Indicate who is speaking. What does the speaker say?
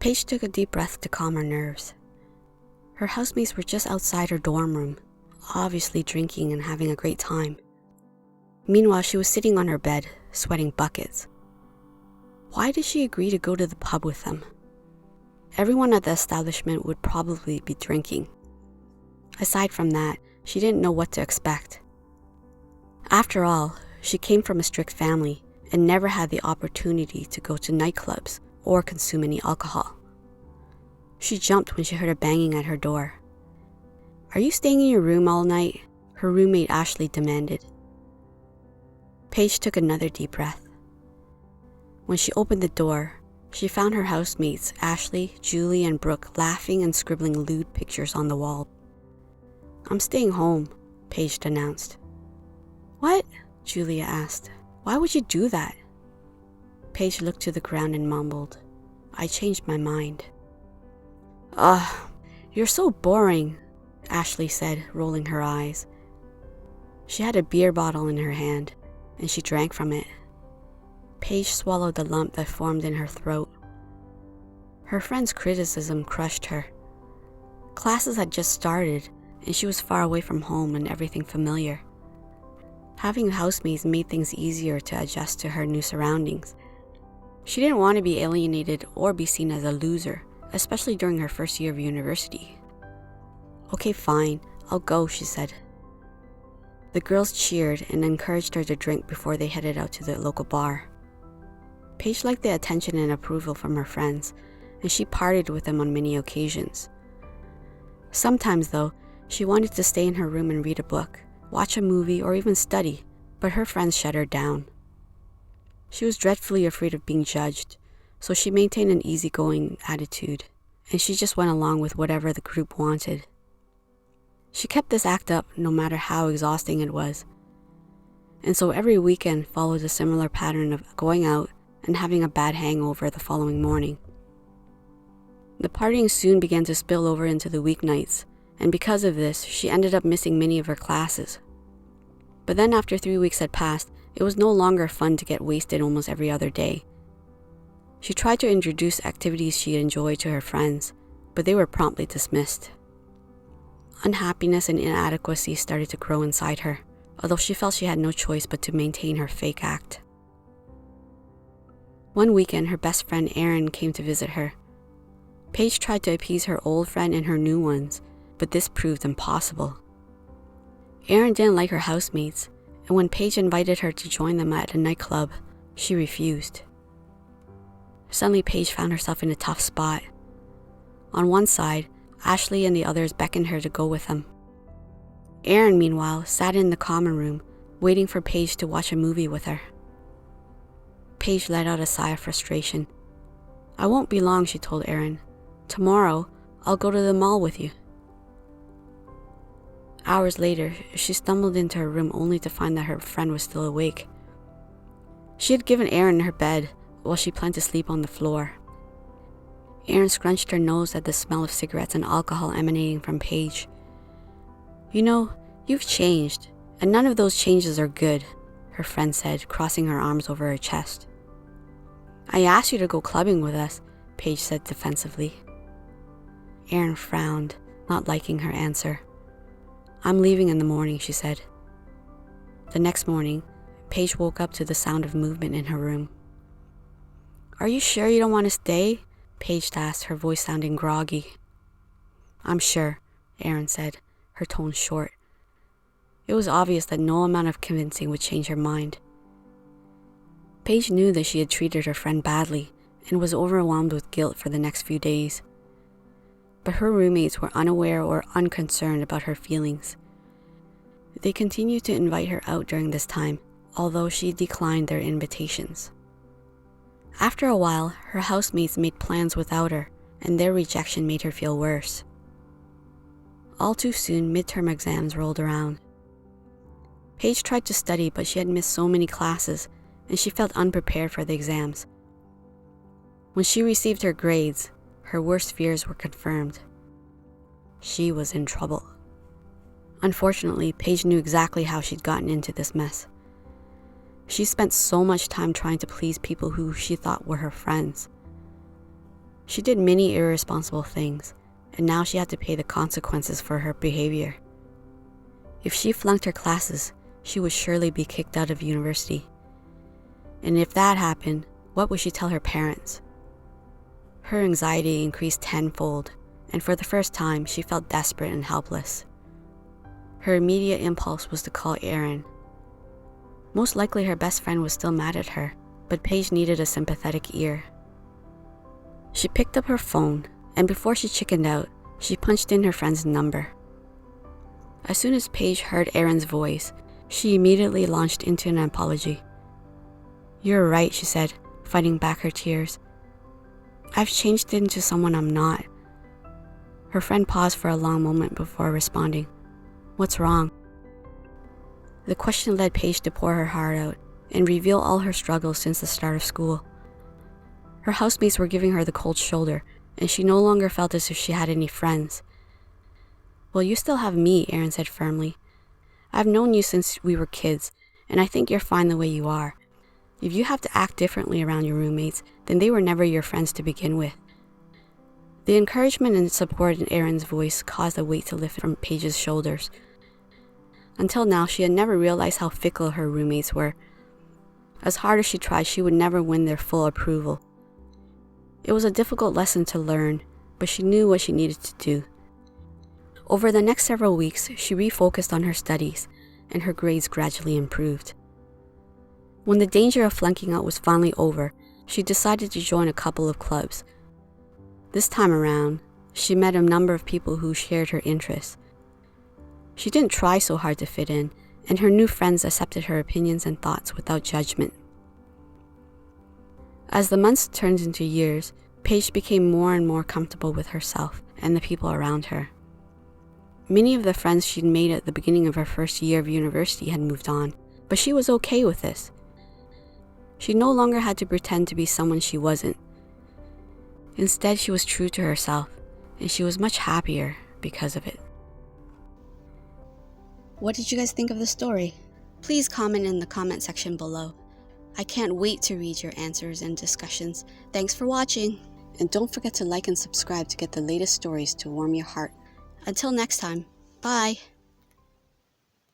Speaker 1: Paige took a deep breath to calm her nerves. Her housemates were just outside her dorm room, obviously drinking and having a great time. Meanwhile, she was sitting on her bed, sweating buckets. Why did she agree to go to the pub with them? Everyone at the establishment would probably be drinking. Aside from that, she didn't know what to expect. After all, she came from a strict family and never had the opportunity to go to nightclubs or consume any alcohol. She jumped when she heard a banging at her door. "Are you staying in your room all night?" her roommate Ashley demanded. Paige took another deep breath. When she opened the door, she found her housemates Ashley, Julie, and Brooke laughing and scribbling lewd pictures on the wall. "I'm staying home," Paige announced. "What?" Julia asked. "Why would you do that?" Paige looked to the ground and mumbled, "I changed my mind." "Ugh, you're so boring," Ashley said, rolling her eyes. She had a beer bottle in her hand, and she drank from it. Paige swallowed the lump that formed in her throat. Her friend's criticism crushed her. Classes had just started, and she was far away from home and everything familiar. Having housemates made things easier to adjust to her new surroundings. She didn't want to be alienated or be seen as a loser, especially during her first year of university. "Okay, fine, I'll go," she said. The girls cheered and encouraged her to drink before they headed out to the local bar. Paige liked the attention and approval from her friends, and she partied with them on many occasions. Sometimes, though, she wanted to stay in her room and read a book, watch a movie, or even study, but her friends shut her down. She was dreadfully afraid of being judged, so she maintained an easygoing attitude, and she just went along with whatever the group wanted. She kept this act up no matter how exhausting it was, and so every weekend followed a similar pattern of going out and having a bad hangover the following morning. The partying soon began to spill over into the weeknights, and because of this, she ended up missing many of her classes. But then after 3 weeks had passed, it was no longer fun to get wasted almost every other day. She tried to introduce activities she enjoyed to her friends, but they were promptly dismissed. Unhappiness and inadequacy started to grow inside her, although she felt she had no choice but to maintain her fake act. One weekend, her best friend Erin came to visit her. Paige tried to appease her old friend and her new ones, but this proved impossible. Erin didn't like her housemates, and when Paige invited her to join them at a nightclub, she refused. Suddenly, Paige found herself in a tough spot. On one side, Ashley and the others beckoned her to go with them. Erin, meanwhile, sat in the common room, waiting for Paige to watch a movie with her. Paige let out a sigh of frustration. "I won't be long," she told Erin. "Tomorrow, I'll go to the mall with you." Hours later, she stumbled into her room only to find that her friend was still awake. She had given Erin her bed, while she planned to sleep on the floor. Erin scrunched her nose at the smell of cigarettes and alcohol emanating from Paige. "You know, you've changed, and none of those changes are good," her friend said, crossing her arms over her chest. "I asked you to go clubbing with us," Paige said defensively. Erin frowned, not liking her answer. "I'm leaving in the morning," she said. The next morning, Paige woke up to the sound of movement in her room. "Are you sure you don't want to stay?" Paige asked, her voice sounding groggy. "I'm sure," Erin said, her tone short. It was obvious that no amount of convincing would change her mind. Paige knew that she had treated her friend badly and was overwhelmed with guilt for the next few days. But her roommates were unaware or unconcerned about her feelings. They continued to invite her out during this time, although she declined their invitations. After a while, her housemates made plans without her, and their rejection made her feel worse. All too soon, midterm exams rolled around. Paige tried to study, but she had missed so many classes, and she felt unprepared for the exams. When she received her grades, her worst fears were confirmed. She was in trouble. Unfortunately, Paige knew exactly how she'd gotten into this mess. She spent so much time trying to please people who she thought were her friends. She did many irresponsible things, and now she had to pay the consequences for her behavior. If she flunked her classes, she would surely be kicked out of university. And if that happened, what would she tell her parents? Her anxiety increased tenfold, and for the first time, she felt desperate and helpless. Her immediate impulse was to call Erin. Most likely her best friend was still mad at her, but Paige needed a sympathetic ear. She picked up her phone, and before she chickened out, she punched in her friend's number. As soon as Paige heard Erin's voice, she immediately launched into an apology. "You're right," she said, fighting back her tears. "I've changed into someone I'm not." Her friend paused for a long moment before responding. "What's wrong?" The question led Paige to pour her heart out and reveal all her struggles since the start of school. Her housemates were giving her the cold shoulder, and she no longer felt as if she had any friends. "Well, you still have me," Erin said firmly. "I've known you since we were kids, and I think you're fine the way you are. If you have to act differently around your roommates, then they were never your friends to begin with." The encouragement and support in Erin's voice caused a weight to lift from Paige's shoulders. Until now, she had never realized how fickle her roommates were. As hard as she tried, she would never win their full approval. It was a difficult lesson to learn, but she knew what she needed to do. Over the next several weeks, she refocused on her studies, and her grades gradually improved. When the danger of flunking out was finally over, she decided to join a couple of clubs. This time around, she met a number of people who shared her interests. She didn't try so hard to fit in, and her new friends accepted her opinions and thoughts without judgment. As the months turned into years, Paige became more and more comfortable with herself and the people around her. Many of the friends she'd made at the beginning of her first year of university had moved on, but she was okay with this. She no longer had to pretend to be someone she wasn't. Instead, she was true to herself, and she was much happier because of it. What did you guys think of the story? Please comment in the comment section below. I can't wait to read your answers and discussions. Thanks for watching, and don't forget to like and subscribe to get the latest stories to warm your heart. Until next time, bye!